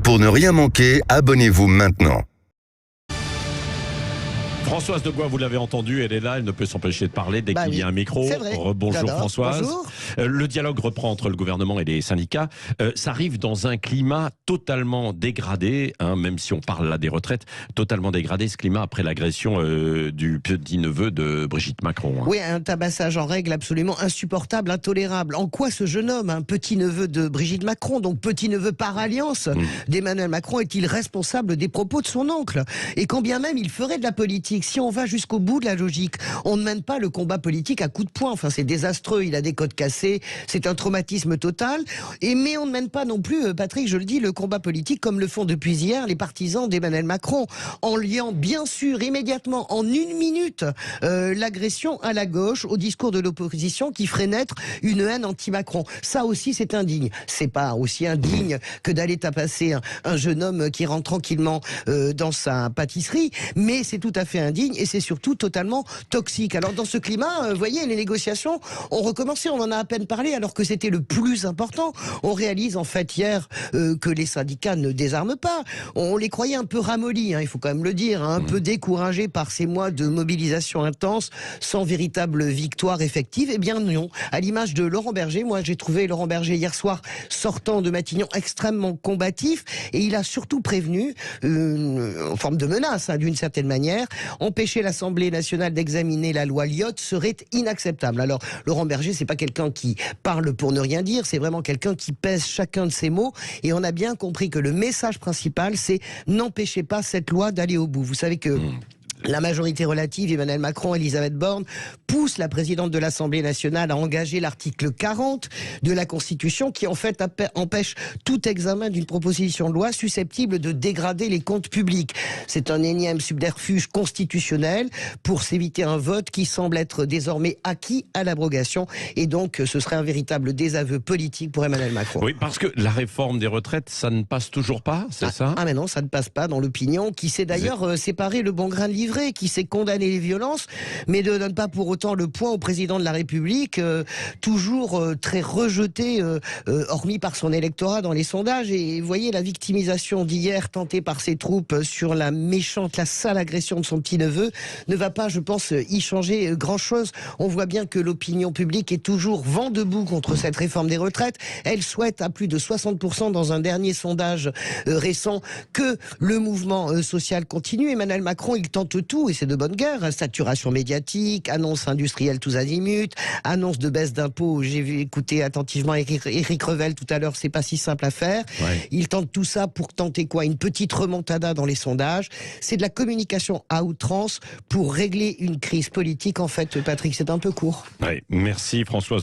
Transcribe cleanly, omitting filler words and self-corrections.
Pour ne rien manquer, abonnez-vous maintenant. Françoise de Gois, vous l'avez entendu, elle est là, elle ne peut s'empêcher de parler dès qu'il y a un micro. C'est vrai. Rebonjour Françoise. Bonjour. Le dialogue reprend entre le gouvernement et les syndicats. Ça arrive dans un climat totalement dégradé, même si on parle là des retraites, totalement dégradé ce climat après l'agression du petit-neveu de Brigitte Macron. Oui, un tabassage en règle absolument insupportable, intolérable. En quoi ce jeune homme, un petit-neveu de Brigitte Macron, donc petit-neveu par alliance d'Emmanuel Macron, est-il responsable des propos de son oncle? Et quand bien même il ferait de la politique, si on va jusqu'au bout de la logique, on ne mène pas le combat politique à coups de poing. Enfin, c'est désastreux, il a des côtes cassées, c'est un traumatisme total. Mais on ne mène pas non plus, Patrick, je le dis, le combat politique comme le font depuis hier les partisans d'Emmanuel Macron, en liant bien sûr immédiatement, en une minute, l'agression à la gauche au discours de l'opposition qui ferait naître une haine anti-Macron. Ça aussi, c'est indigne. C'est pas aussi indigne que d'aller tapasser un jeune homme qui rentre tranquillement dans sa pâtisserie, mais c'est tout à fait indigne et c'est surtout totalement toxique. Alors dans ce climat, vous voyez, les négociations ont recommencé, on en a à peine parlé alors que c'était le plus important. On réalise en fait hier que les syndicats ne désarment pas. On les croyait un peu ramollis, il faut quand même le dire, un peu découragés par ces mois de mobilisation intense sans véritable victoire effective. Eh bien non, à l'image de Laurent Berger, moi j'ai trouvé Laurent Berger hier soir sortant de Matignon extrêmement combatif et il a surtout prévenu, en forme de menace d'une certaine manière, empêcher l'Assemblée nationale d'examiner la loi Lyotte serait inacceptable. Alors, Laurent Berger, c'est pas quelqu'un qui parle pour ne rien dire, c'est vraiment quelqu'un qui pèse chacun de ses mots, et on a bien compris que le message principal, c'est n'empêchez pas cette loi d'aller au bout. Vous savez que la majorité relative, Emmanuel Macron, Elisabeth Borne, pousse la présidente de l'Assemblée nationale à engager l'article 40 de la Constitution qui en fait empêche tout examen d'une proposition de loi susceptible de dégrader les comptes publics. C'est un énième subterfuge constitutionnel pour s'éviter un vote qui semble être désormais acquis à l'abrogation et donc ce serait un véritable désaveu politique pour Emmanuel Macron. Oui, parce que la réforme des retraites, ça ne passe toujours pas, c'est ça? Ah mais non, ça ne passe pas dans l'opinion qui s'est d'ailleurs séparé le bon grain de livret, qui s'est condamné les violences, mais ne donne pas pour autant le point au président de la République, toujours très rejeté, hormis par son électorat dans les sondages. Et vous voyez, la victimisation d'hier tentée par ses troupes sur la méchante, la sale agression de son petit-neveu ne va pas, je pense, y changer grand-chose. On voit bien que l'opinion publique est toujours vent debout contre cette réforme des retraites. Elle souhaite à plus de 60% dans un dernier sondage récent que le mouvement social continue. Emmanuel Macron, il tente tout, et c'est de bonne guerre. Saturation médiatique, annonce industrielle tous azimuts, annonce de baisse d'impôts. J'ai écouté attentivement Éric Revel tout à l'heure, c'est pas si simple à faire. Ouais. Il tente tout ça pour tenter quoi? Une petite remontada dans les sondages. C'est de la communication à outrance pour régler une crise politique. En fait, Patrick, c'est un peu court. Ouais, merci Françoise.